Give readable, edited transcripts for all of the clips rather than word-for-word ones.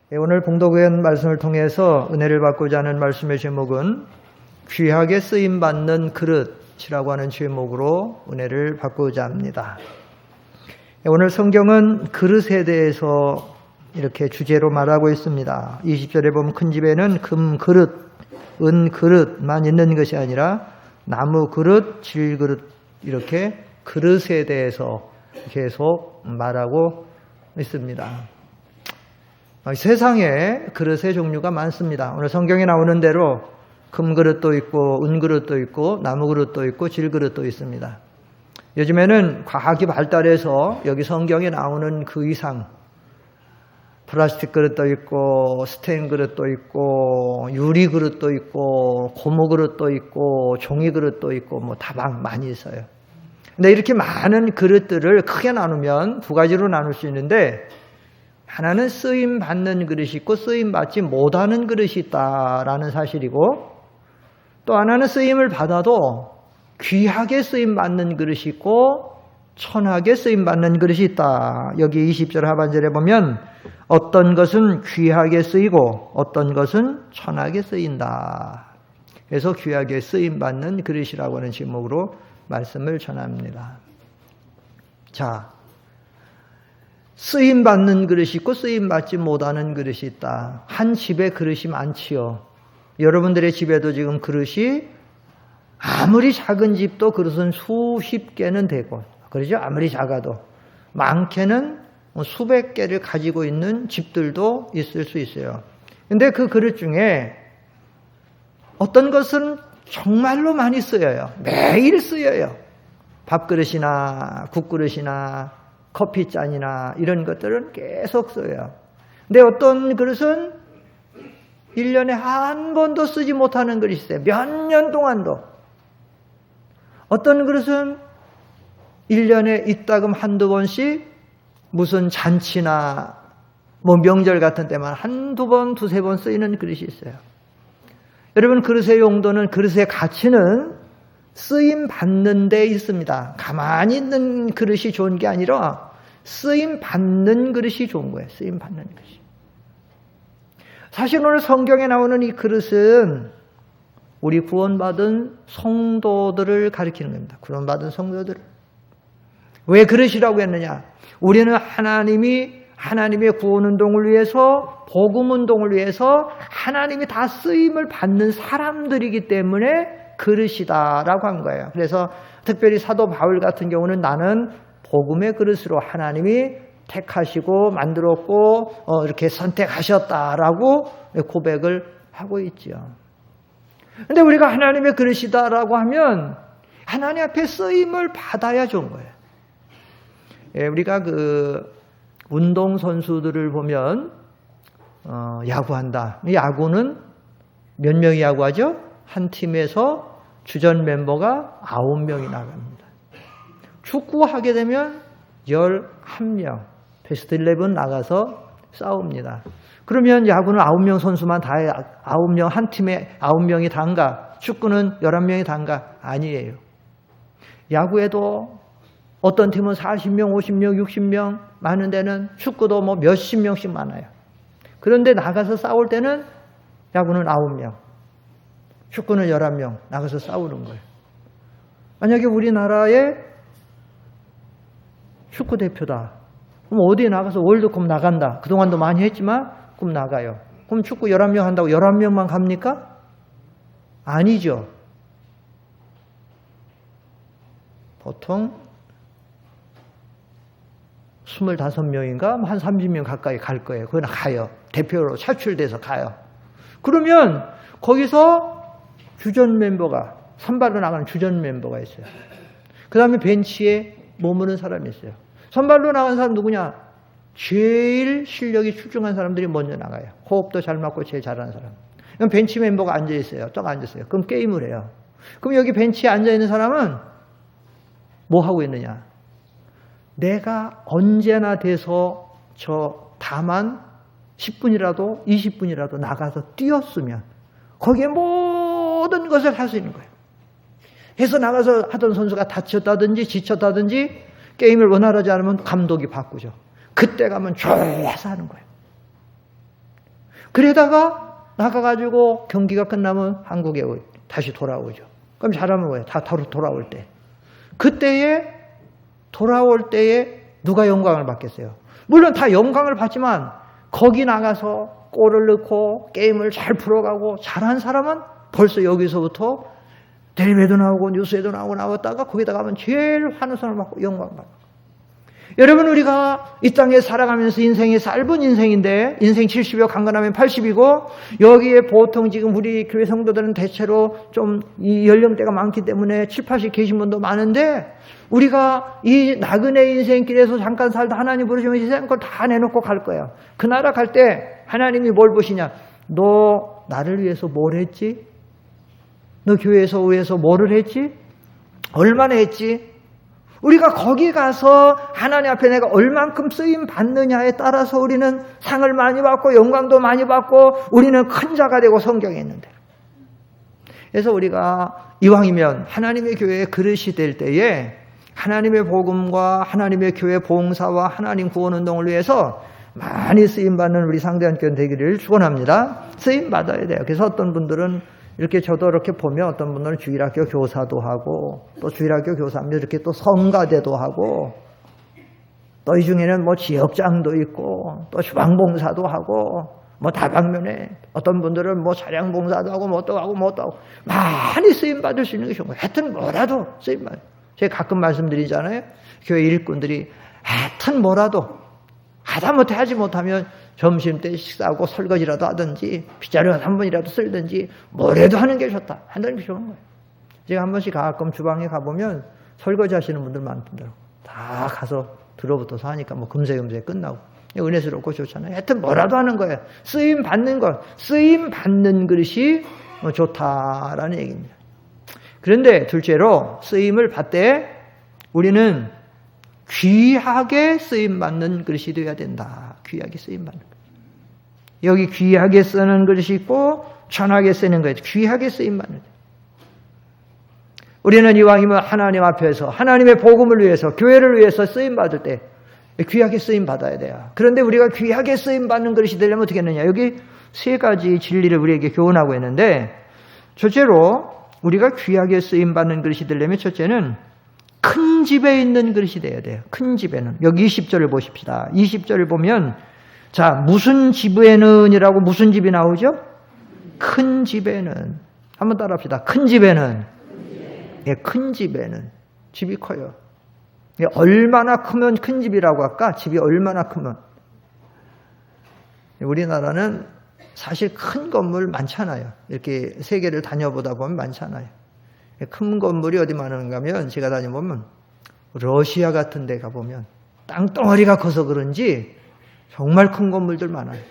오늘 봉독의 말씀을 통해서 은혜를 받고자 하는 말씀의 제목은 귀하게 쓰임받는 그릇이라고 하는 제목으로 은혜를 받고자 합니다. 오늘 성경은 그릇에 대해서 이렇게 주제로 말하고 있습니다. 20절에 보면 큰 집에는 금 그릇, 은 그릇만 있는 것이 아니라 나무 그릇, 질 그릇 이렇게 그릇에 대해서 계속 말하고 있습니다. 세상에 그릇의 종류가 많습니다. 오늘 성경에 나오는 대로 금 그릇도 있고 은 그릇도 있고 나무 그릇도 있고 질 그릇도 있습니다. 요즘에는 과학이 발달해서 여기 성경에 나오는 그 이상 플라스틱 그릇도 있고 스테인 그릇도 있고 유리 그릇도 있고 고무 그릇도 있고 종이 그릇도 있고 뭐 다방 많이 있어요. 근데 이렇게 많은 그릇들을 크게 나누면 두 가지로 나눌 수 있는데, 하나는 쓰임 받는 그릇이 있고 쓰임 받지 못하는 그릇이 있다라는 사실이고, 또 하나는 쓰임을 받아도 귀하게 쓰임 받는 그릇이 있고 천하게 쓰임 받는 그릇이 있다. 여기 20절 하반절에 보면 어떤 것은 귀하게 쓰이고 어떤 것은 천하게 쓰인다. 그래서 귀하게 쓰임 받는 그릇이라고 하는 제목으로 말씀을 전합니다. 자, 쓰임 받는 그릇이 있고 쓰임 받지 못하는 그릇이 있다. 한 집에 그릇이 많지요. 여러분들의 집에도 지금 그릇이 아무리 작은 집도 그릇은 수십 개는 되고, 그러죠? 아무리 작아도 많게는 수백 개를 가지고 있는 집들도 있을 수 있어요. 근데 그 그릇 중에 어떤 것은 정말로 많이 쓰여요. 매일 쓰여요. 밥그릇이나 국그릇이나 커피잔이나 이런 것들은 계속 써요. 근데 어떤 그릇은 1년에 한 번도 쓰지 못하는 그릇이 있어요. 몇 년 동안도. 어떤 그릇은 1년에 이따금 한두 번씩 무슨 잔치나 뭐 명절 같은 때만 한두 번, 두세 번 쓰이는 그릇이 있어요. 여러분, 그릇의 용도는, 그릇의 가치는 쓰임 받는 데 있습니다. 가만히 있는 그릇이 좋은 게 아니라 쓰임 받는 그릇이 좋은 거예요. 쓰임 받는 그릇이. 사실 오늘 성경에 나오는 이 그릇은 우리 구원받은 성도들을 가리키는 겁니다. 구원받은 성도들을. 왜 그릇이라고 했느냐? 우리는 하나님의 구원운동을 위해서, 복음운동을 위해서 하나님이 다 쓰임을 받는 사람들이기 때문에 그릇이다라고 한 거예요. 그래서 특별히 사도 바울 같은 경우는 나는 복음의 그릇으로 하나님이 택하시고 만들었고 이렇게 선택하셨다라고 고백을 하고 있죠. 근데 우리가 하나님의 그릇이다라고 하면 하나님 앞에 쓰임을 받아야 좋은 거예요. 우리가 그 운동선수들을 보면 야구한다. 야구는 몇 명이 야구하죠? 한 팀에서 주전 멤버가 9명이 나갑니다. 축구하게 되면 11명, 베스트 11 나가서 싸웁니다. 그러면 야구는 9명 선수만 다 해요. 9명, 한 팀에 9명이 다인가? 축구는 11명이 다인가? 아니에요. 야구에도 어떤 팀은 40명, 50명, 60명 많은 데는 축구도 뭐 몇십 명씩 많아요. 그런데 나가서 싸울 때는 야구는 9명, 축구는 11명 나가서 싸우는 거예요. 만약에 우리나라의 축구 대표다. 그럼 어디에 나가서 월드컵 나간다. 그동안도 많이 했지만 그럼 나가요. 그럼 축구 11명 한다고 11명만 갑니까? 아니죠. 보통 25명인가 한 30명 가까이 갈 거예요. 그건 가요. 대표로 차출돼서 가요. 그러면 거기서 주전 멤버가, 선발로 나가는 주전 멤버가 있어요. 그 다음에 벤치에 머무는 사람이 있어요. 선발로 나간 사람 누구냐? 제일 실력이 출중한 사람들이 먼저 나가요. 호흡도 잘 맞고 제일 잘하는 사람. 그럼 벤치 멤버가 앉아있어요. 딱 앉았어요. 그럼 게임을 해요. 그럼 여기 벤치에 앉아있는 사람은 뭐 하고 있느냐? 내가 언제나 돼서 다만 10분이라도 20분이라도 나가서 뛰었으면 거기에 모든 것을 할 수 있는 거예요. 해서 나가서 하던 선수가 다쳤다든지 지쳤다든지 게임을 원활하지 않으면 감독이 바꾸죠. 그때 가면 좋아서 하는 거예요. 그러다가 나가가지고 경기가 끝나면 한국에 다시 돌아오죠. 그럼 잘하면 뭐예요? 다 돌아올 때. 그때에 돌아올 때에 누가 영광을 받겠어요? 물론 다 영광을 받지만 거기 나가서 골을 넣고 게임을 잘 풀어가고 잘한 사람은 벌써 여기서부터 텔레비에도 나오고 뉴스에도 나왔다가 거기다 가면 제일 환호성을 받고 영광을 받고. 여러분, 우리가 이 땅에 살아가면서 인생이 짧은 인생인데 인생 70이고 강건하면 80이고 여기에 보통 지금 우리 교회 성도들은 대체로 좀 이 연령대가 많기 때문에 7, 80 계신 분도 많은데 우리가 이 나그네 인생길에서 잠깐 살다 하나님 부르시면 세상 걸 다 내놓고 갈 거야. 그 나라 갈 때 하나님이 뭘 보시냐? 너 나를 위해서 뭘 했지? 너 교회에서 위해서 뭐를 했지? 얼마나 했지? 우리가 거기 가서 하나님 앞에 내가 얼만큼 쓰임 받느냐에 따라서 우리는 상을 많이 받고 영광도 많이 받고 우리는 큰 자가 되고 성경에 있는데. 그래서 우리가 이왕이면 하나님의 교회의 그릇이 될 때에 하나님의 복음과 하나님의 교회 봉사와 하나님 구원운동을 위해서 많이 쓰임받는 우리 상대한교회 되기를 축원합니다. 쓰임받아야 돼요. 그래서 어떤 분들은 이렇게 저도 이렇게 보면 어떤 분들은 주일학교 교사도 하고 또 주일학교 교사면 이렇게 또 성가대도 하고 또 이 중에는 뭐 지역장도 있고 또 주방봉사도 하고 뭐 다방면에 어떤 분들은 뭐 차량봉사도 하고 뭐 또 하고 뭐 또 하고 많이 쓰임받을 수 있는 게 좋은 거예요. 하여튼 뭐라도 쓰임받아요. 제가 가끔 말씀드리잖아요. 교회 일꾼들이 하여튼 뭐라도 하다못해 하지 못하면 점심때 식사하고 설거지라도 하든지 빗자루 한 번이라도 쓸든지 뭐라도 하는 게 좋다. 하는 게 좋은 거예요. 제가 한 번씩 가끔 주방에 가보면 설거지 하시는 분들 많더라고요. 다 가서 들어붙어서 하니까 뭐 금세 끝나고 은혜스럽고 좋잖아요. 하여튼 뭐라도 하는 거예요. 쓰임 받는 것, 쓰임 받는 그릇이 좋다라는 얘기입니다. 그런데 둘째로 쓰임을 받되 우리는 귀하게 쓰임받는 그릇이 되어야 된다. 귀하게 쓰임받는 것. 여기 귀하게 쓰는 그릇이 있고 천하게 쓰는 것. 귀하게 쓰임받는 것. 우리는 이왕이면 하나님 앞에서 하나님의 복음을 위해서 교회를 위해서 쓰임받을 때 귀하게 쓰임받아야 돼요. 그런데 우리가 귀하게 쓰임받는 그릇이 되려면 어떻게 했느냐. 여기 세 가지 진리를 우리에게 교훈하고 있는데 첫째로 우리가 귀하게 쓰임받는 그릇이 되려면 첫째는 큰 집에 있는 그릇이 돼야 돼요. 큰 집에는. 여기 20절을 보십시다. 20절을 보면 자, 무슨 집에는 이라고 무슨 집이 나오죠? 큰 집에는. 한번 따라 합시다. 큰 집에는. 예, 큰 집에는. 집이 커요. 예, 얼마나 크면 큰 집이라고 할까? 집이 얼마나 크면. 우리나라는 사실 큰 건물 많잖아요. 이렇게 세계를 다녀보다 보면 많잖아요. 큰 건물이 어디 많은가 하면 제가 다녀보면 러시아 같은 데 가보면 땅덩어리가 커서 그런지 정말 큰 건물들 많아요.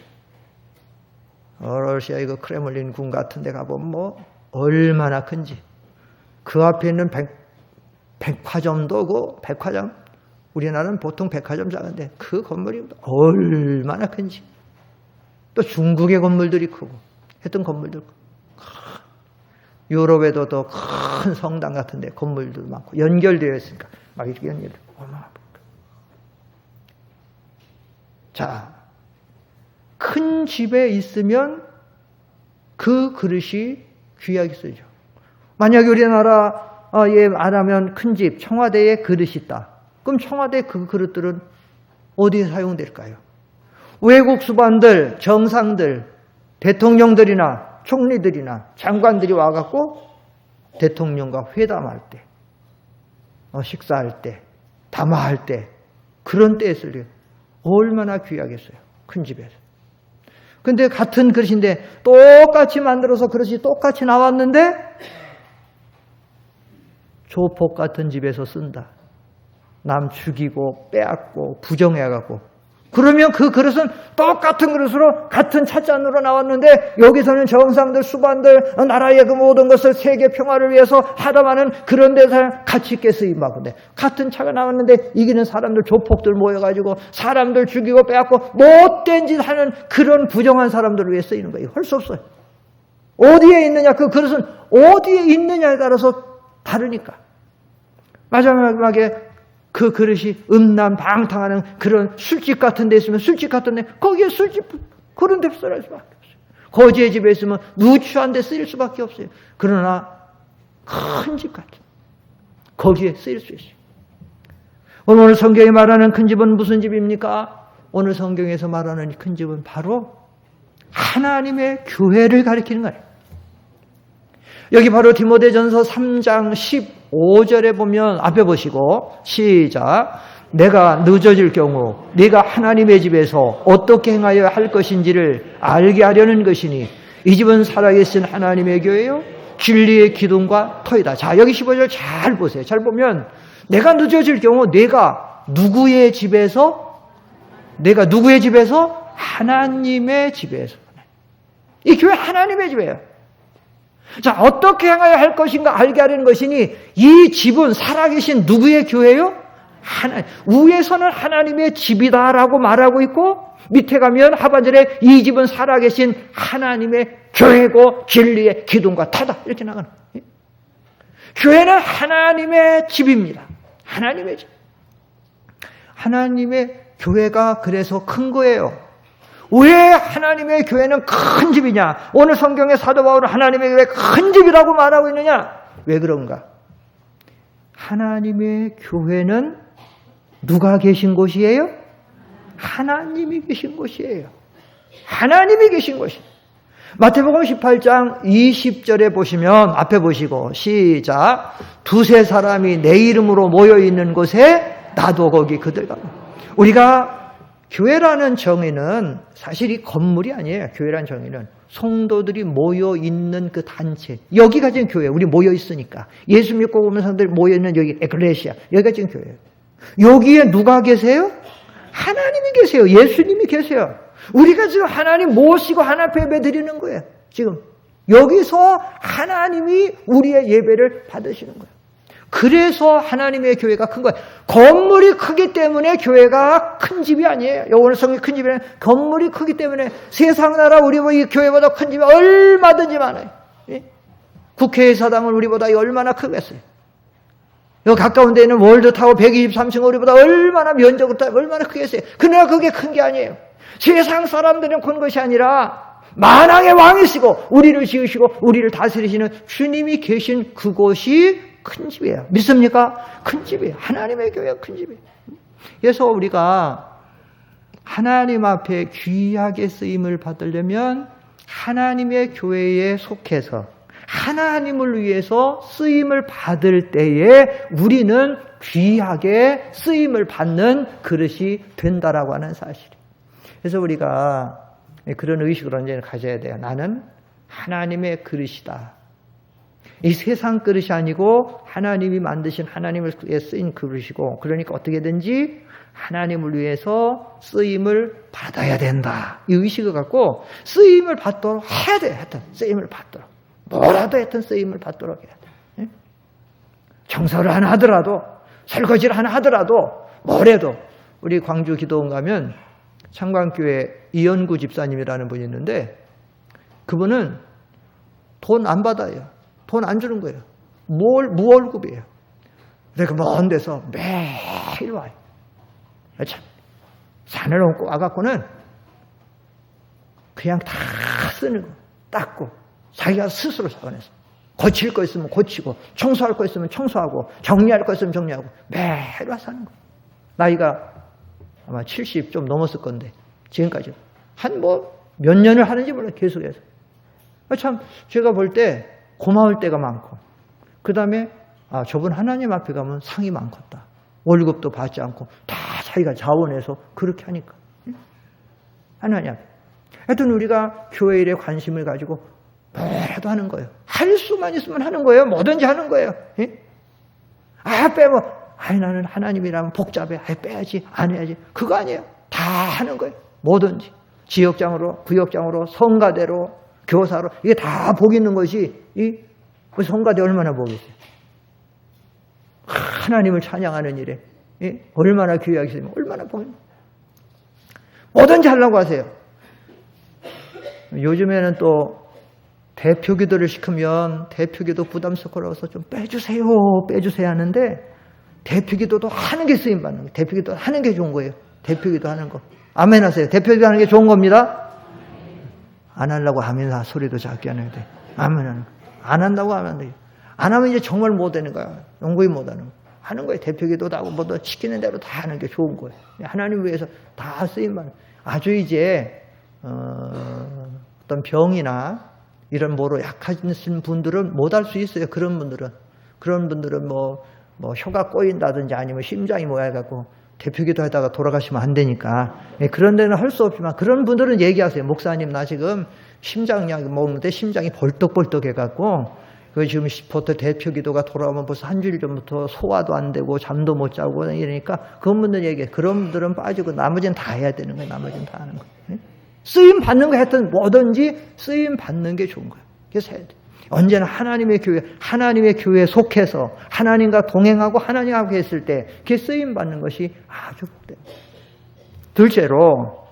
러시아 이거 크레물린 궁 같은 데 가보면 뭐 얼마나 큰지. 그 앞에 있는 백화점도 백화점. 우리나라는 보통 백화점 작은데 그 건물이 얼마나 큰지. 또 중국의 건물들이 크고 했던 건물들 크고. 유럽에도 더 큰 성당 같은 데 건물도 많고 연결되어 있으니까 막 이렇게 연결되어. 자, 큰 집에 있으면 그 그릇이 귀하게 쓰죠. 만약에 우리나라에 말하면 큰 집, 청와대에 그릇이 있다. 그럼 청와대 그 그릇들은 어디에 사용될까요? 외국 수반들, 정상들, 대통령들이나 총리들이나 장관들이 와갖고 대통령과 회담할 때, 식사할 때, 담화할 때, 그런 때에 쓸 때 얼마나 귀하겠어요. 큰 집에서. 근데 같은 그릇인데 똑같이 만들어서 그릇이 똑같이 나왔는데 조폭 같은 집에서 쓴다. 남 죽이고 빼앗고 부정해갖고. 그러면 그 그릇은 똑같은 그릇으로 같은 찻잔으로 나왔는데 여기서는 정상들, 수반들, 나라의 그 모든 것을 세계 평화를 위해서 하다마는 그런 데서 가치 있게 쓰임받는데 같은 차가 나왔는데 이기는 사람들, 조폭들 모여가지고 사람들 죽이고 빼앗고 못된 짓 하는 그런 부정한 사람들을 위해 쓰이는 거예요. 할 수 없어요. 어디에 있느냐, 그 그릇은 어디에 있느냐에 따라서 다르니까. 마지막에 그 그릇이 음란방탕하는 그런 술집 같은 데 있으면 술집 같은 데 거기에 술집 그런 데 쓰라지 수밖에 없어요. 거지의 집에 있으면 누추한 데 쓰일 수밖에 없어요. 그러나 큰 집 같은 거기에 쓰일 수 있어요. 오늘 성경이 말하는 큰 집은 무슨 집입니까? 오늘 성경에서 말하는 큰 집은 바로 하나님의 교회를 가리키는 거예요. 여기 바로 디모데전서 3장 15절에 보면 앞에 보시고 시작. 내가 늦어질 경우 네가 하나님의 집에서 어떻게 행하여야 할 것인지를 알게 하려는 것이니 이 집은 살아계신 하나님의 교회요 진리의 기둥과 터이다. 자, 여기 15절 잘 보세요. 잘 보면 내가 늦어질 경우 내가 누구의 집에서 하나님의 집에서. 이 교회 하나님의 집이에요. 자, 어떻게 행하여야 할 것인가 알게 하려는 것이니 이 집은 살아계신 누구의 교회요? 위에서는 하나님의 집이다라고 말하고 있고 밑에 가면 하반절에 이 집은 살아계신 하나님의 교회고 진리의 기둥과 터다 이렇게 나가는 거예요. 교회는 하나님의 집입니다. 하나님의 집. 하나님의 교회가 그래서 큰 거예요. 왜 하나님의 교회는 큰 집이냐? 오늘 성경의 사도 바울은 하나님의 교회 큰 집이라고 말하고 있느냐? 왜 그런가? 하나님의 교회는 누가 계신 곳이에요? 하나님이 계신 곳이에요. 하나님이 계신 곳이에요. 마태복음 18장 20절에 보시면 앞에 보시고 시작. 두세 사람이 내 이름으로 모여있는 곳에 나도 거기 그들 가면. 우리가 교회라는 정의는 사실 이 건물이 아니에요. 교회라는 정의는 성도들이 모여있는 그 단체. 여기가 지금 교회예요. 우리 모여있으니까. 예수 믿고 오는 사람들이 모여있는 여기 에클레시아. 여기가 지금 교회예요. 여기에 누가 계세요? 하나님이 계세요. 예수님이 계세요. 우리가 지금 하나님 모시고 하나님 예배 드리는 거예요. 지금 여기서 하나님이 우리의 예배를 받으시는 거예요. 그래서 하나님의 교회가 큰 거예요. 건물이 크기 때문에 교회가 큰 집이 아니에요. 오늘 성경이 큰 집이 아니에요. 건물이 크기 때문에 세상 나라 우리 이 교회보다 큰 집이 얼마든지 많아요. 국회의사당은 우리보다 얼마나 크겠어요. 여기 가까운 데 있는 월드타워 123층 우리보다 얼마나 면적으로 얼마나 크겠어요. 그러나 그게 큰 게 아니에요. 세상 사람들은 큰 것이 아니라 만왕의 왕이시고 우리를 지으시고 우리를 다스리시는 주님이 계신 그곳이 큰 집이에요. 믿습니까? 큰 집이에요. 하나님의 교회가 큰 집이에요. 그래서 우리가 하나님 앞에 귀하게 쓰임을 받으려면 하나님의 교회에 속해서 하나님을 위해서 쓰임을 받을 때에 우리는 귀하게 쓰임을 받는 그릇이 된다라고 하는 사실이에요. 그래서 우리가 그런 의식을 언제나 가져야 돼요. 나는 하나님의 그릇이다. 이 세상 그릇이 아니고 하나님이 만드신 하나님을 위해 쓰인 그릇이고 그러니까 어떻게든지 하나님을 위해서 쓰임을 받아야 된다. 이 의식을 갖고 쓰임을 받도록 해야 돼요. 하여튼 쓰임을 받도록. 뭐라도 하여튼 쓰임을 받도록 해야 돼. 청소를 하나 하더라도 설거지를 하나 하더라도 뭐래도 우리 광주 기도원 가면 창광교회 이연구 집사님이라는 분이 있는데 그분은 돈 안 받아요. 돈 안 주는 거예요. 무월급이에요. 그러니까 먼 데서 매일 와요. 참 산을 얹고 와갖고는 그냥 다 쓰는 거 닦고 자기가 스스로 잡아내서 고칠 거 있으면 고치고 청소할 거 있으면 청소하고 정리할 거 있으면 정리하고 매일 와서 하는 거예요. 나이가 아마 70 좀 넘었을 건데 지금까지 한 몇 년을 하는지 몰라요. 계속해서. 참 제가 볼 때 고마울 때가 많고 그 다음에 저분 하나님 앞에 가면 상이 많겠다. 월급도 받지 않고 다 자기가 자원해서 그렇게 하니까 하나님 앞에. 하여튼 우리가 교회 일에 관심을 가지고 뭐라도 하는 거예요. 할 수만 있으면 하는 거예요. 뭐든지 하는 거예요. 나는 하나님이라면 복잡해. 빼야지. 안 해야지. 그거 아니에요. 다 하는 거예요. 뭐든지. 지역장으로, 구역장으로, 성가대로, 교사로. 이게 다 복 있는 것이, 성가대 얼마나 복이 있어요. 하나님을 찬양하는 일에, 얼마나 귀하게 있으면 얼마나 복이 있는 뭐든지 하려고 하세요. 요즘에는 또, 대표기도를 시키면 대표기도 부담스러워서 좀 빼주세요 하는데 대표기도도 하는 게 쓰임받는 거예요. 대표기도 하는 게 좋은 거예요. 대표기도 하는 거. 아멘 하세요. 대표기도 하는 게 좋은 겁니다. 안 하려고 하면 소리도 작게 안 해야 돼. 안 한다고 하면 안 돼. 안 하면 이제 정말 못 되는 거야. 영구히 못 하는 거야. 하는 거예요. 대표기도도 하고 뭐도 시키는 대로 다 하는 게 좋은 거예요. 하나님 위해서 다 쓰임만. 아주 이제 어떤 병이나 이런 뭐로 약하신 분들은 못 할 수 있어요. 그런 분들은 뭐 혀가 꼬인다든지 아니면 심장이 뭐야 해갖고 대표기도 하다가 돌아가시면 안 되니까. 그런 데는 할 수 없지만 그런 분들은 얘기하세요. 목사님 나 지금 심장약 먹는데 심장이 벌떡벌떡 해갖고 그 지금 보통 대표기도가 돌아오면 벌써 한 주일 전부터 소화도 안 되고 잠도 못 자고 이러니까 그런 분들 얘기해. 그런 분들은 빠지고 나머지는 다 해야 되는 거예요. 나머지는 다 하는 거예요. 쓰임 받는 거 했던 뭐든지 쓰임 받는 게 좋은 거예요. 그래서 해야 돼. 언제나 하나님의 교회에 속해서 하나님과 동행하고 하나님하고 했을 때 그게 쓰임 받는 것이 아주 복됩니다. 둘째로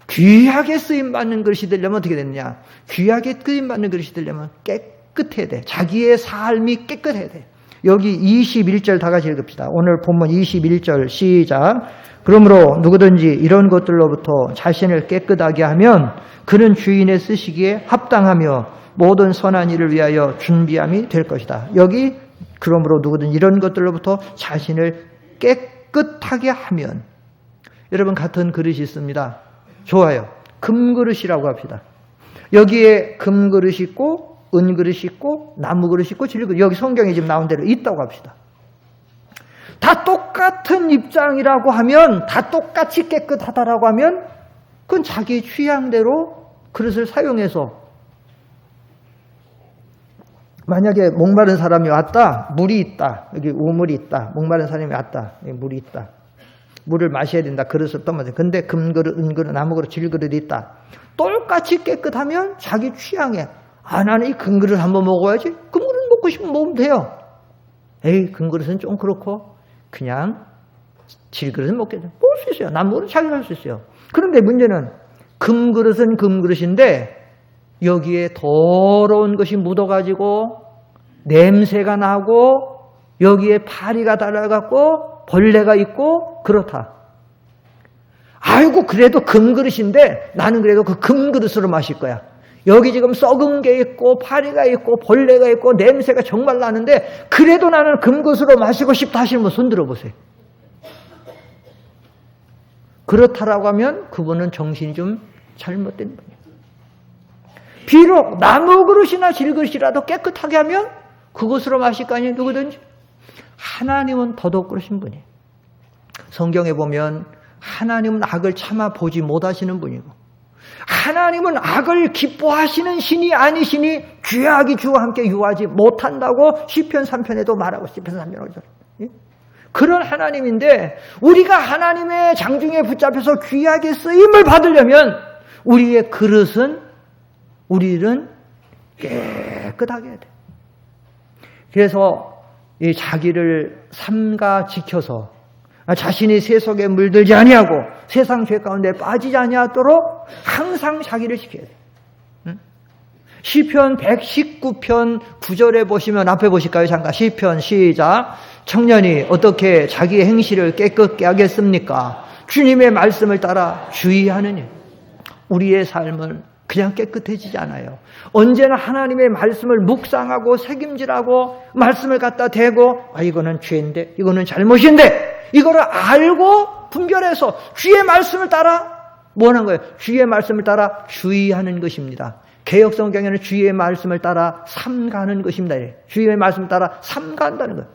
귀하게 쓰임 받는 것이 되려면 어떻게 되느냐? 귀하게 쓰임 받는 것이 되려면 깨끗해야 돼. 자기의 삶이 깨끗해야 돼. 여기 21절 다 같이 읽읍시다. 오늘 본문 21절 시작. 그러므로 누구든지 이런 것들로부터 자신을 깨끗하게 하면 그는 주인의 쓰시기에 합당하며 모든 선한 일을 위하여 준비함이 될 것이다. 여기 그러므로 누구든지 이런 것들로부터 자신을 깨끗하게 하면, 여러분 같은 그릇이 있습니다. 좋아요. 금그릇이라고 합시다. 여기에 금그릇이 있고 은그릇이 있고 나무그릇이 있고 진리그릇, 여기 성경에 지금 나온 대로 있다고 합시다. 다 똑같은 입장이라고 하면, 다 똑같이 깨끗하다라고 하면 그건 자기 취향대로 그릇을 사용해서, 만약에 목마른 사람이 왔다, 물이 있다, 여기 우물이 있다, 목마른 사람이 왔다, 여기 물이 있다, 물을 마셔야 된다, 그릇을 떠마셔. 근데 금그릇, 은그릇, 나무그릇, 질그릇이 있다. 똑같이 깨끗하면 자기 취향에, 나는 이 금그릇 한번 먹어야지. 금그릇 먹고 싶으면 먹으면 돼요. 에이, 금그릇은 좀 그렇고 그냥 질그릇은 먹겠죠. 먹을 수 있어요. 나무그릇은 자기가 할 수 있어요. 그런데 문제는 금그릇은 금그릇인데 여기에 더러운 것이 묻어가지고 냄새가 나고 여기에 파리가 달아갖고 벌레가 있고 그렇다. 아이고 그래도 금그릇인데 나는 그래도 그 금그릇으로 마실 거야. 여기 지금 썩은 게 있고 파리가 있고 벌레가 있고 냄새가 정말 나는데 그래도 나는 금그릇으로 마시고 싶다 하시는 분 손 들어보세요. 그렇다라고 하면 그분은 정신이 좀 잘못된 분이에요. 비록 나무 그릇이나 질그릇이라도 깨끗하게 하면 그것으로 마실 거 아니에요. 누구든지. 하나님은 더더욱 그러신 분이에요. 성경에 보면 하나님은 악을 참아 보지 못하시는 분이고, 하나님은 악을 기뻐하시는 신이 아니시니 죄악이 주와 함께 유하지 못한다고 시편 3편에도 말하고, 시편 3편에도 그런 하나님인데, 우리가 하나님의 장중에 붙잡혀서 귀하게 쓰임을 받으려면 우리의 그릇은, 우리는 깨끗하게 해야 돼. 그래서 이 자기를 삼가 지켜서 자신이 세속에 물들지 아니하고 세상 죄 가운데 빠지지 아니하도록 항상 자기를 지켜야 돼. 시편 119편 9절에 보시면, 앞에 보실까요? 잠깐 시편 시작. 청년이 어떻게 자기의 행실을 깨끗게 하겠습니까? 주님의 말씀을 따라 주의하느니. 우리의 삶은 그냥 깨끗해지지 않아요. 언제나 하나님의 말씀을 묵상하고 책임질하고 말씀을 갖다 대고, 이거는 죄인데 이거는 잘못인데, 이거를 알고 분별해서 주의 말씀을 따라 뭐 하는 거예요? 주의 말씀을 따라 주의하는 것입니다. 개역성경에는 주의 말씀을 따라 삼가는 것입니다. 주의 말씀을 따라 삼가한다는 거예요.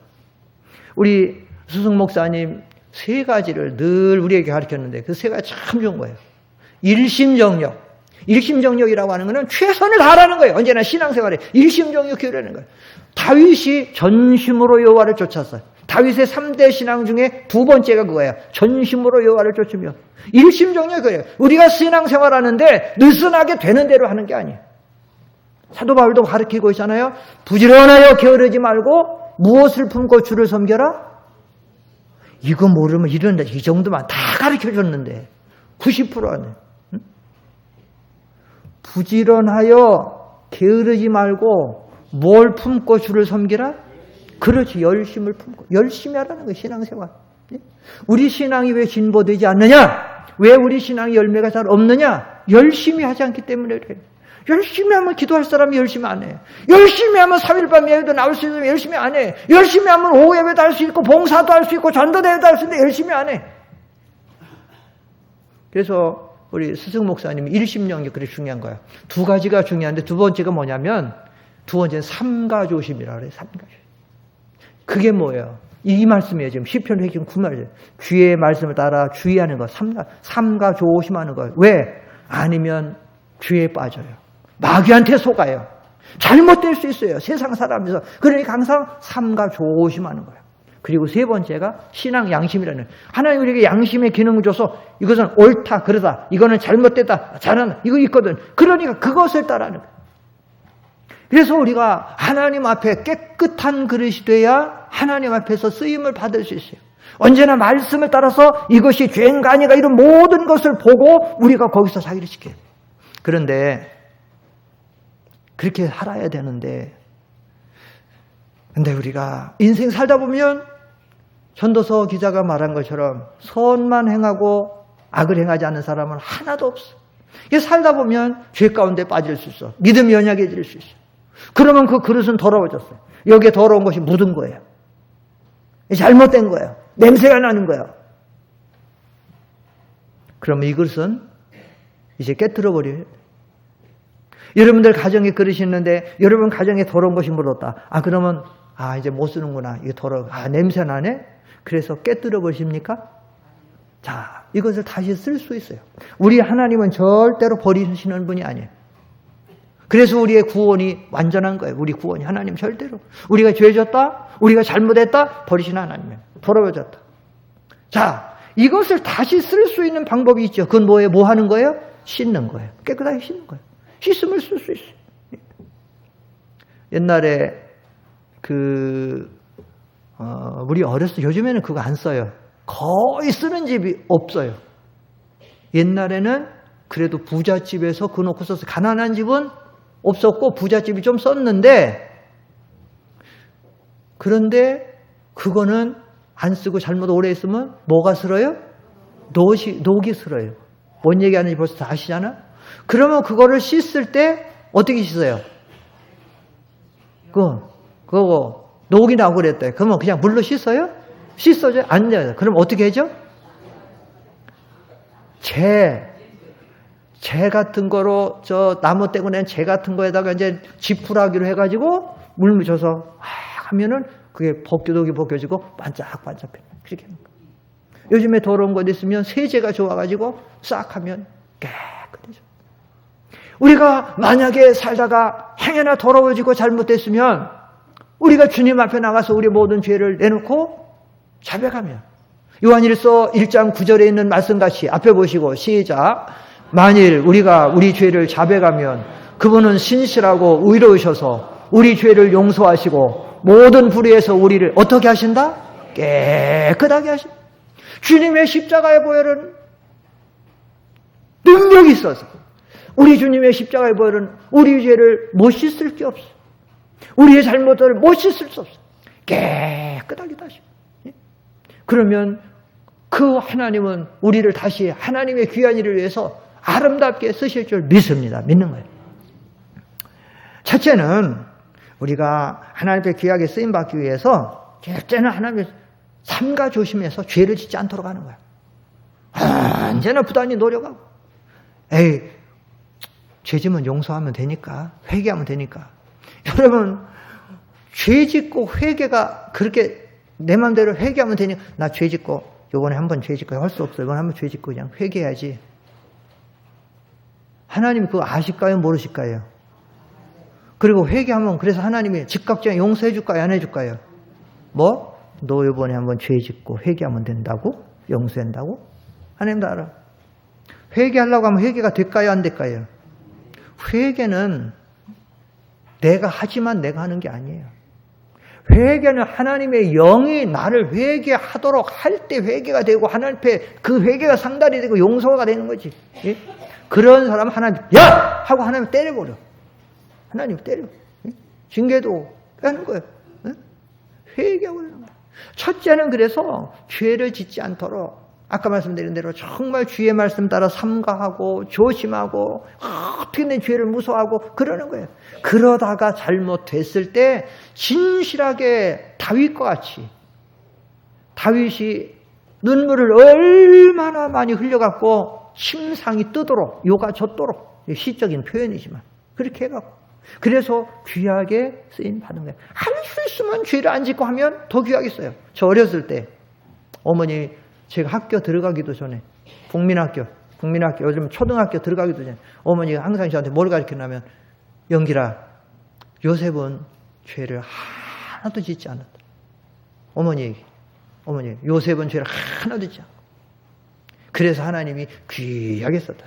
우리 수승 목사님 세 가지를 늘 우리에게 가르쳤는데 그 세 가지 참 좋은 거예요. 일심정력. 일심정력이라고 하는 것은 최선을 다하라는 거예요. 언제나 신앙생활에 일심정력 기울이라는 거예요. 다윗이 전심으로 여호와를 쫓았어요. 다윗의 3대 신앙 중에 두 번째가 그거예요. 전심으로 여호와를 쫓으며. 일심정력이 그래요. 우리가 신앙생활하는데 느슨하게 되는 대로 하는 게 아니에요. 사도 바울도 가르치고 있잖아요. 부지런하여 게으르지 말고 무엇을 품고 주를 섬겨라? 이거 모르면 이런다. 이 정도만 다 가르쳐줬는데 90%는. 부지런하여 게으르지 말고 뭘 품고 주를 섬기라? 그렇지, 열심을 품고 열심히 하라는 거예요. 신앙생활. 우리 신앙이 왜 진보되지 않느냐? 왜 우리 신앙이 열매가 잘 없느냐? 열심히 하지 않기 때문에 그래요. 열심히 하면 기도할 사람이 열심히 안 해. 열심히 하면 3일밤 예배도 나올 수 있으면 열심히 안 해. 열심히 하면 오후 예배도 할 수 있고 봉사도 할 수 있고 전도대회도 할 수 있는데 열심히 안 해. 그래서 우리 스승 목사님이 일심령이 그렇게 중요한 거예요. 두 가지가 중요한데 두 번째가 뭐냐면 두 번째는 삼가조심이라 그래요. 삼가조심. 그게 뭐예요? 이 말씀이에요. 지금 시편 회경 9말 주의 말씀을 따라 주의하는 거. 삼가조심하는 거예요. 왜? 아니면 죄에 빠져요. 마귀한테 속아요. 잘못될 수 있어요. 세상 사람에서. 그러니까 항상 삼가조심하는 거예요. 그리고 세 번째가 신앙 양심이라는 거예요. 하나님 우리에게 양심의 기능을 줘서 이것은 옳다 그러다 이거는 잘못됐다 잘한다 이거 있거든. 그러니까 그것을 따라하는 거예요. 그래서 우리가 하나님 앞에 깨끗한 그릇이 돼야 하나님 앞에서 쓰임을 받을 수 있어요. 언제나 말씀을 따라서 이것이 죄인가 아닌가 이런 모든 것을 보고 우리가 거기서 자기를 지켜요. 그런데 그렇게 살아야 되는데 근데 우리가 인생 살다 보면 전도서 기자가 말한 것처럼 선만 행하고 악을 행하지 않는 사람은 하나도 없어. 이게 살다 보면 죄 가운데 빠질 수 있어. 믿음이 연약해질 수 있어. 그러면 그 그릇은 더러워졌어요. 여기에 더러운 것이 묻은 거예요. 잘못된 거예요. 냄새가 나는 거예요. 그러면 이 그릇은 이제 깨트려 버려요. 여러분들 가정에 그릇이 있는데 여러분 가정에 더러운 것이 묻었다. 그러면 이제 못 쓰는구나. 이게 더러워. 냄새 나네. 그래서 깨뜨려 버리십니까? 자, 이것을 다시 쓸 수 있어요. 우리 하나님은 절대로 버리시는 분이 아니에요. 그래서 우리의 구원이 완전한 거예요. 우리 구원이 하나님 절대로. 우리가 죄졌다, 우리가 잘못했다, 버리시는 하나님이에요. 더러워졌다. 자, 이것을 다시 쓸 수 있는 방법이 있죠. 그건 뭐예요? 뭐 하는 거예요? 씻는 거예요. 깨끗하게 씻는 거예요. 씻음을 쓸 수 있어요. 옛날에 우리 어렸을 때 요즘에는 그거 안 써요. 거의 쓰는 집이 없어요. 옛날에는 그래도 부잣집에서 그거 놓고 써서 가난한 집은 없었고 부잣집이 좀 썼는데 그런데 그거는 안 쓰고 잘못 오래 있으면 뭐가 슬어요? 녹이 슬어요. 뭔 얘기하는지 벌써 다 아시잖아? 그러면 그거를 씻을 때 어떻게 씻어요? 그거 녹이 나고 그랬대. 그러면 그냥 물로 씻어요? 씻어줘요? 안 돼요. 그럼 어떻게 하죠? 재 같은 거로 나무 떼고 낸 재 같은 거에다가 이제 지푸라기로 해가지고 물 묻혀서 하면은 그게 녹이 벗겨지고 반짝반짝해. 그렇게 하는 거예요. 요즘에 더러운 것 있으면 세제가 좋아가지고 싹 하면 깨끗해져. 우리가 만약에 살다가 행여나 더러워지고 잘못됐으면 우리가 주님 앞에 나가서 우리 모든 죄를 내놓고 자백하면 요한일서 1장 9절에 있는 말씀같이 앞에 보시고 시작. 만일 우리가 우리 죄를 자백하면 그분은 신실하고 의로우셔서 우리 죄를 용서하시고 모든 불의에서 우리를 어떻게 하신다? 깨끗하게 하신다. 주님의 십자가의 보혈은 능력이 있어서 우리 주님의 십자가의 보혈은 우리 죄를 못 씻을 게 없어. 우리의 잘못을 못 씻을 수 없어. 깨끗하게 다시. 그러면 그 하나님은 우리를 다시 하나님의 귀한 일을 위해서 아름답게 쓰실 줄 믿습니다. 믿는 거예요. 첫째는 우리가 하나님께 귀하게 쓰임받기 위해서 첫째는 하나님의 삼가 조심해서 죄를 짓지 않도록 하는 거예요. 언제나 부단히 노력하고 죄 지면 용서하면 되니까 회개하면 되니까. 여러분 죄 짓고 회개가 그렇게 내 마음대로 회개하면 되니까 나 죄 짓고 이번에 한번 죄 짓고 할 수 없어. 이번에 한번 죄 짓고 그냥 회개해야지. 하나님 그거 아실까요? 모르실까요? 그리고 회개하면 그래서 하나님이 즉각적으로 용서해 줄까요? 안 해줄까요? 뭐? 너 이번에 한번 죄 짓고 회개하면 된다고? 용서한다고? 하나님도 알아. 회개하려고 하면 회개가 될까요? 안 될까요? 회개는 내가 하지만 내가 하는 게 아니에요. 회개는 하나님의 영이 나를 회개하도록 할 때 회개가 되고 하나님 앞에 그 회개가 상달이 되고 용서가 되는 거지. 예? 그런 사람은 하나님 야! 하고 하나님 때려버려. 하나님 때려. 예? 징계도 하는 거예요. 예? 회개하고 그러는 거예요. 첫째는 그래서 죄를 짓지 않도록 아까 말씀드린 대로 정말 주의 말씀 따라 삼가하고 조심하고 어떻게든 죄를 무서워하고 그러는 거예요. 그러다가 잘못됐을 때 진실하게 다윗과 같이, 다윗이 눈물을 얼마나 많이 흘려갖고 심상이 뜨도록, 요가 젖도록, 시적인 표현이지만 그렇게 해갖고, 그래서 귀하게 쓰임 받는 거예요. 할 수 있으면 죄를 안 짓고 하면 더 귀하게 써요. 저 어렸을 때 어머니, 제가 학교 들어가기도 전에, 국민학교 요즘 초등학교 들어가기도 전에 어머니가 항상 저한테 뭘 가르치냐면, 영길아, 요셉은 죄를 하나도 짓지 않았다. 어머니 요셉은 죄를 하나도 짓지 않았다. 그래서 하나님이 귀하게 썼다.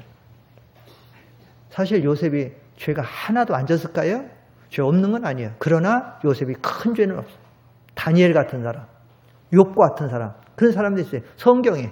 사실 요셉이 죄가 하나도 안 졌을까요? 죄 없는 건 아니에요. 그러나 요셉이 큰 죄는 없어요. 다니엘 같은 사람, 욥과 같은 사람, 그런 사람도 있어요. 성경에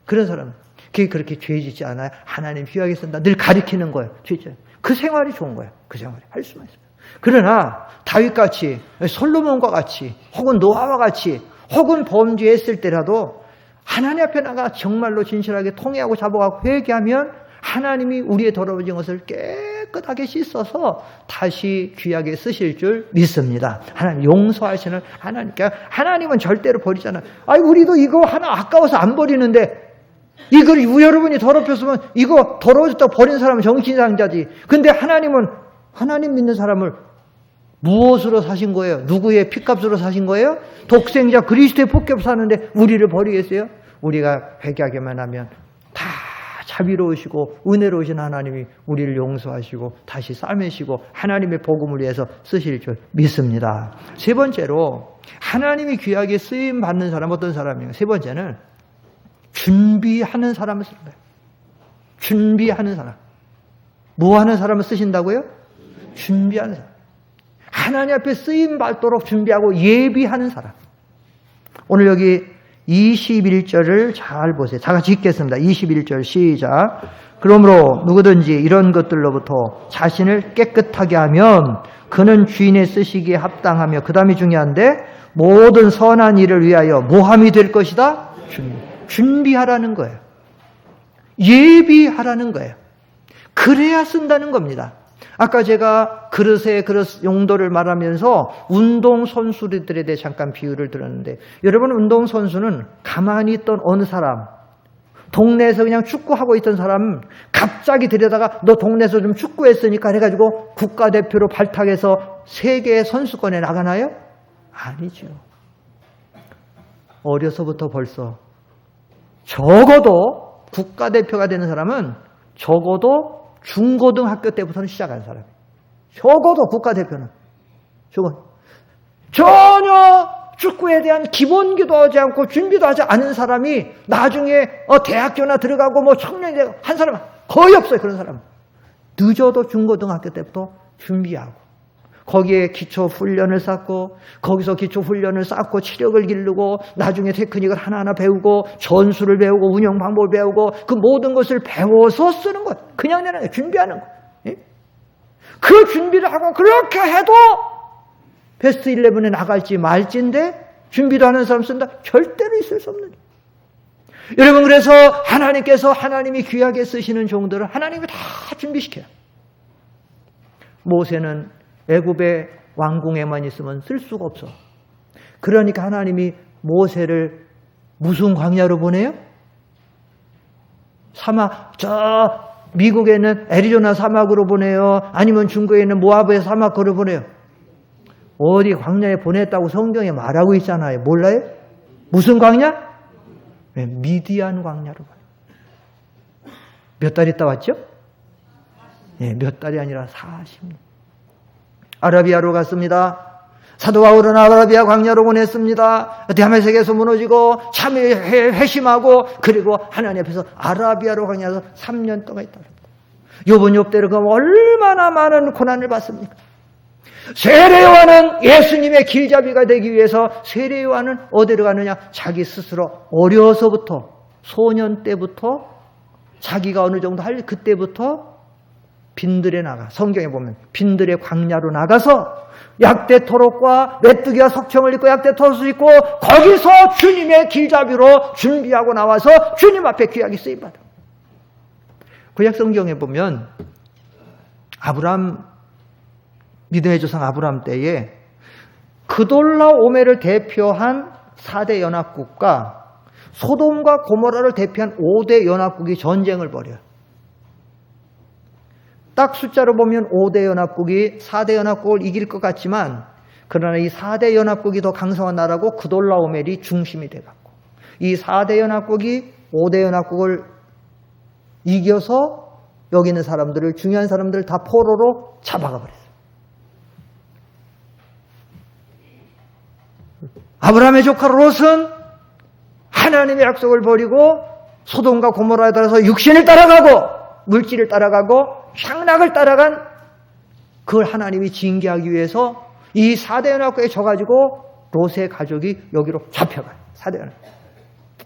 그런 사람, 그게 그렇게 죄 짓지 않아요. 하나님 귀하게 쓴다. 늘 가리키는 거예요. 죄. 그 생활이 좋은 거예요. 그 생활이 할 수만 있어요. 그러나 다윗같이, 솔로몬과 같이, 혹은 노아와 같이, 혹은 범죄했을 때라도 하나님 앞에 나가 정말로 진실하게 통회하고 잡아가고 회개하면 하나님이 우리의 더러워진 것을 깨끗하게 씻어서 다시 귀하게 쓰실 줄 믿습니다. 하나님 용서하시는 하나님께, 하나님은 절대로 버리지 않아요. 우리도 이거 하나 아까워서 안 버리는데, 이걸 여러분이 더럽혔으면 이거 더러워졌다고 버린 사람은 정신상자지. 근데 하나님은, 하나님 믿는 사람을 무엇으로 사신 거예요? 누구의 피값으로 사신 거예요? 독생자 그리스도의 폭격 사는데 우리를 버리겠어요? 우리가 회개하기만 하면 다 자비로우시고 은혜로우신 하나님이 우리를 용서하시고 다시 싸매시고 하나님의 복음을 위해서 쓰실 줄 믿습니다. 세 번째로, 하나님이 귀하게 쓰임 받는 사람 어떤 사람이에요? 세 번째는 준비하는 사람을 쓰는 거예요. 준비하는 사람. 뭐 하는 사람을 쓰신다고요? 준비하는 사람. 하나님 앞에 쓰임 받도록 준비하고 예비하는 사람. 오늘 여기 21절을 잘 보세요. 다 같이 읽겠습니다. 21절 시작. 그러므로 누구든지 이런 것들로부터 자신을 깨끗하게 하면 그는 주인의 쓰시기에 합당하며, 그 다음이 중요한데, 모든 선한 일을 위하여 모함이 될 것이다. 준비하라는 거예요. 예비하라는 거예요. 그래야 쓴다는 겁니다. 아까 제가 그릇의 그릇 용도를 말하면서 운동선수들에 대해 잠깐 비유를 들었는데, 여러분, 운동선수는 가만히 있던 어느 사람, 동네에서 그냥 축구하고 있던 사람 갑자기 들여다가 너 동네에서 좀 축구했으니까 해가지고 국가대표로 발탁해서 세계 선수권에 나가나요? 아니죠. 어려서부터 벌써, 적어도 국가대표가 되는 사람은 적어도 중고등학교 때부터는 시작한 사람이에요. 적어도 국가대표는. 전혀 축구에 대한 기본기도 하지 않고 준비도 하지 않은 사람이 나중에 대학교나 들어가고 뭐 청년이 되고 한 사람은 거의 없어요. 그런 사람은. 늦어도 중고등학교 때부터 준비하고 거기에 기초훈련을 쌓고, 거기서 기초훈련을 쌓고 치력을 기르고 나중에 테크닉을 하나하나 배우고 전술을 배우고 운영 방법을 배우고 그 모든 것을 배워서 쓰는 것. 그냥 내는 거예요. 준비하는 거. 그 준비를 하고 그렇게 해도 베스트 11에 나갈지 말지인데 준비도 하는 사람 쓴다? 절대로 있을 수 없는. 여러분, 그래서 하나님께서 하나님이 귀하게 쓰시는 종들을 하나님이 다 준비시켜요. 모세는 애굽의 왕궁에만 있으면 쓸 수가 없어. 그러니까 하나님이 모세를 무슨 광야로 보내요? 사막, 저 미국에 있는 애리조나 사막으로 보내요? 아니면 중국에 있는 모아브의 사막으로 보내요? 어디 광야에 보냈다고 성경에 말하고 있잖아요. 몰라요? 무슨 광야? 미디안 광야로 보내요. 몇 달 있다 왔죠? 몇 달이 아니라 40년. 아라비아로 갔습니다. 사도 바울은 아라비아 광야로 보냈습니다. 다메섹에서 무너지고 참 회심하고, 그리고 하나님 앞에서 아라비아로 광야에서 3년 동안 있다. 욥은 욥대로 그럼 얼마나 많은 고난을 받습니까? 세례요한은 예수님의 길잡이가 되기 위해서 세례요한은 어디로 가느냐? 자기 스스로 어려서부터, 소년 때부터, 자기가 어느 정도 할 그때부터 빈들에 나가, 성경에 보면 빈들의 광야로 나가서 약대 토록과 메뚜기와 석청을 입고 약대 토록을 입고 거기서 주님의 길잡이로 준비하고 나와서 주님 앞에 귀하게 쓰임받아. 구약 성경에 보면 아브람, 믿음의 조상 아브람 때에 그돌라오멜을 대표한 4대 연합국과 소돔과 고모라를 대표한 5대 연합국이 전쟁을 벌여요. 딱 숫자로 보면 5대 연합국이 4대 연합국을 이길 것 같지만 그러나 이 4대 연합국이 더 강성한 나라고 그돌라오멜이 중심이 돼갖고 이 4대 연합국이 5대 연합국을 이겨서 여기 있는 사람들을, 중요한 사람들을 다 포로로 잡아가 버렸어요. 아브라함의 조카 롯은 하나님의 약속을 버리고 소돔과 고모라에 따라서 육신을 따라가고 물질을 따라가고 향락을 따라간 그걸 하나님이 징계하기 위해서 이 4대 연합국에 져가지고 롯의 가족이 여기로 잡혀가요. 4대 연합국.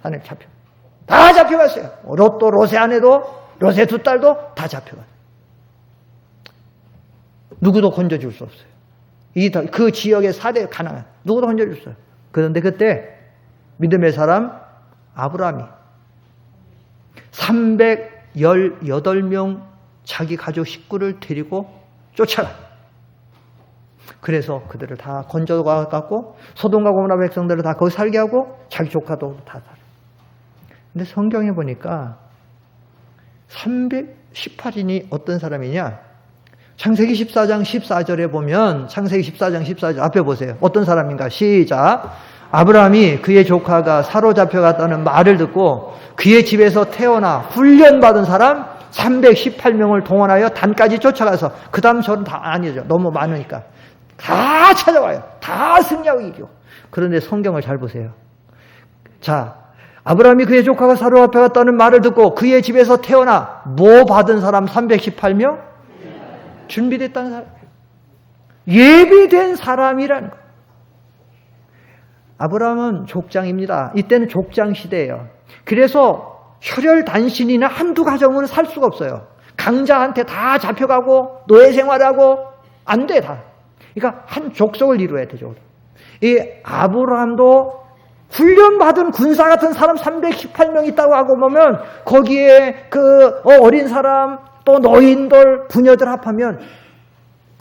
하나님 잡혀. 다 잡혀갔어요. 롯도 롯의 아내도 롯의 두 딸도 다 잡혀가요. 누구도 건져줄 수 없어요. 그 지역의 4대 가나안 누구도 건져줄 수 없어요. 그런데 그때 믿음의 사람 아브라함이 318명 자기 가족 식구를 데리고 쫓아가. 그래서 그들을 다 건져가 갖고 소돔과 고모라 백성들을 다 거기 살게 하고 자기 조카도 다 살아. 근데 성경에 보니까 318인이 어떤 사람이냐? 창세기 14장 14절에 보면 창세기 14장 14절 앞에 보세요. 어떤 사람인가? 시작. 아브라함이 그의 조카가 사로잡혀갔다는 말을 듣고 그의 집에서 태어나 훈련받은 사람 318명을 동원하여 단까지 쫓아가서 그 다음 저는 다 아니죠. 너무 많으니까. 다 찾아와요. 다 승리하고 이겨. 그런데 성경을 잘 보세요. 자, 아브라함이 그의 조카가 사로잡혀갔다는 말을 듣고 그의 집에서 태어나 뭐 받은 사람 318명? 준비됐다는 사람. 예비된 사람이라는 거예요. 아브라함은 족장입니다. 이때는 족장 시대예요. 그래서 혈혈단신이나 한두 가정으로 살 수가 없어요. 강자한테 다 잡혀가고 노예 생활하고 안 돼, 다. 그러니까 한 족속을 이루어야 되죠. 이 아브라함도 훈련받은 군사 같은 사람 318명 있다고 하고 보면 거기에 그 어린 사람 또 노인들 부녀들 합하면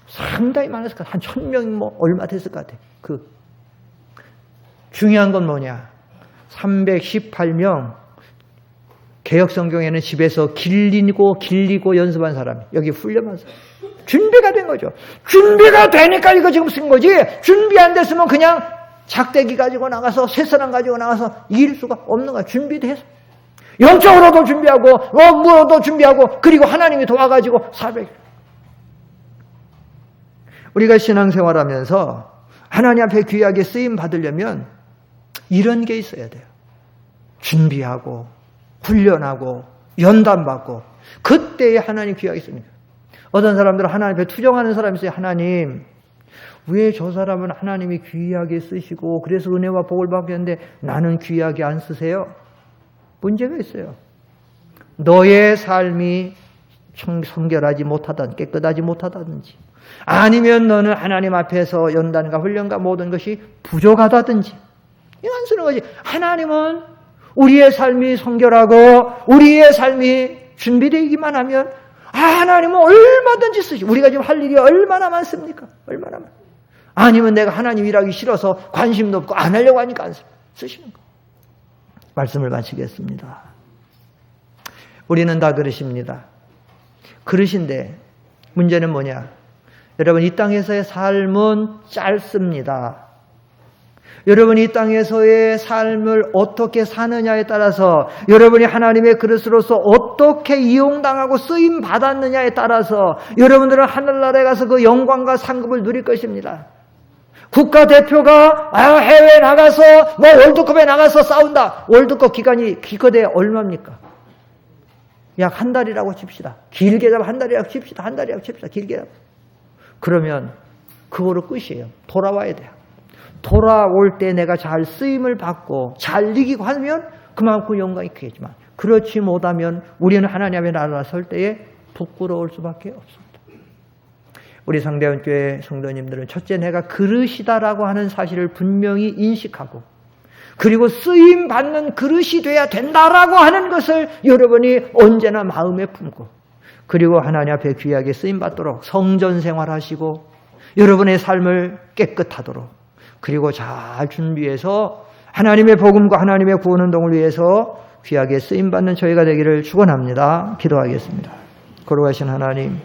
상당히 많았을 것 같아요. 한 1000명이 뭐 얼마 됐을 것 같아요. 중요한 건 뭐냐? 318명 개혁성경에는 집에서 길리고 연습한 사람, 여기 훈련한 사람. 준비가 된 거죠. 준비가 되니까 이거 지금 쓴 거지. 준비 안 됐으면 그냥 작대기 가지고 나가서 쇠사람 가지고 나가서 이길 수가 없는 거야. 준비돼서. 영적으로도 준비하고 무엇도 준비하고 그리고 하나님이 도와가지고 400. 우리가 신앙생활하면서 하나님 앞에 귀하게 쓰임 받으려면 이런 게 있어야 돼요. 준비하고 훈련하고 연단받고 그때에 하나님 귀하게 씁니다. 어떤 사람들은 하나님 앞에 투정하는 사람이 있어요. 하나님, 왜 저 사람은 하나님이 귀하게 쓰시고 그래서 은혜와 복을 받겠는데 나는 귀하게 안 쓰세요? 문제가 있어요. 너의 삶이 성결하지 못하든 깨끗하지 못하다든지 아니면 너는 하나님 앞에서 연단과 훈련과 모든 것이 부족하다든지 이거 안 쓰는 거지. 하나님은 우리의 삶이 성결하고 우리의 삶이 준비되기만 하면 하나님은 얼마든지 쓰시고 우리가 지금 할 일이 얼마나 많습니까? 얼마나 많. 아니면 내가 하나님 일하기 싫어서 관심도 없고 안 하려고 하니까 안 쓰시는 거. 말씀을 마치겠습니다. 우리는 다 그러십니다. 그러신데 문제는 뭐냐? 여러분 이 땅에서의 삶은 짧습니다. 여러분이 이 땅에서의 삶을 어떻게 사느냐에 따라서 여러분이 하나님의 그릇으로서 어떻게 이용당하고 쓰임 받았느냐에 따라서 여러분들은 하늘나라에 가서 그 영광과 상급을 누릴 것입니다. 국가대표가 해외에 나가서 뭐 월드컵에 나가서 싸운다. 월드컵 기간이 기껏해 얼마입니까? 약 한 달이라고 칩시다. 길게 잡아 한 달이라고 칩시다. 한 달이라고 칩시다. 길게 잡아. 그러면 그거로 끝이에요. 돌아와야 돼요. 돌아올 때 내가 잘 쓰임을 받고 잘 이기고 하면 그만큼 영광이 크겠지만 그렇지 못하면 우리는 하나님 앞에 나아설 때에 부끄러울 수밖에 없습니다. 우리 상대원교회 성도님들은 첫째 내가 그릇이다라고 하는 사실을 분명히 인식하고 그리고 쓰임받는 그릇이 돼야 된다라고 하는 것을 여러분이 언제나 마음에 품고 그리고 하나님 앞에 귀하게 쓰임받도록 성전 생활하시고 여러분의 삶을 깨끗하도록 그리고 잘 준비해서 하나님의 복음과 하나님의 구원운동을 위해서 귀하게 쓰임받는 저희가 되기를 축원합니다. 기도하겠습니다. 거룩하신 하나님,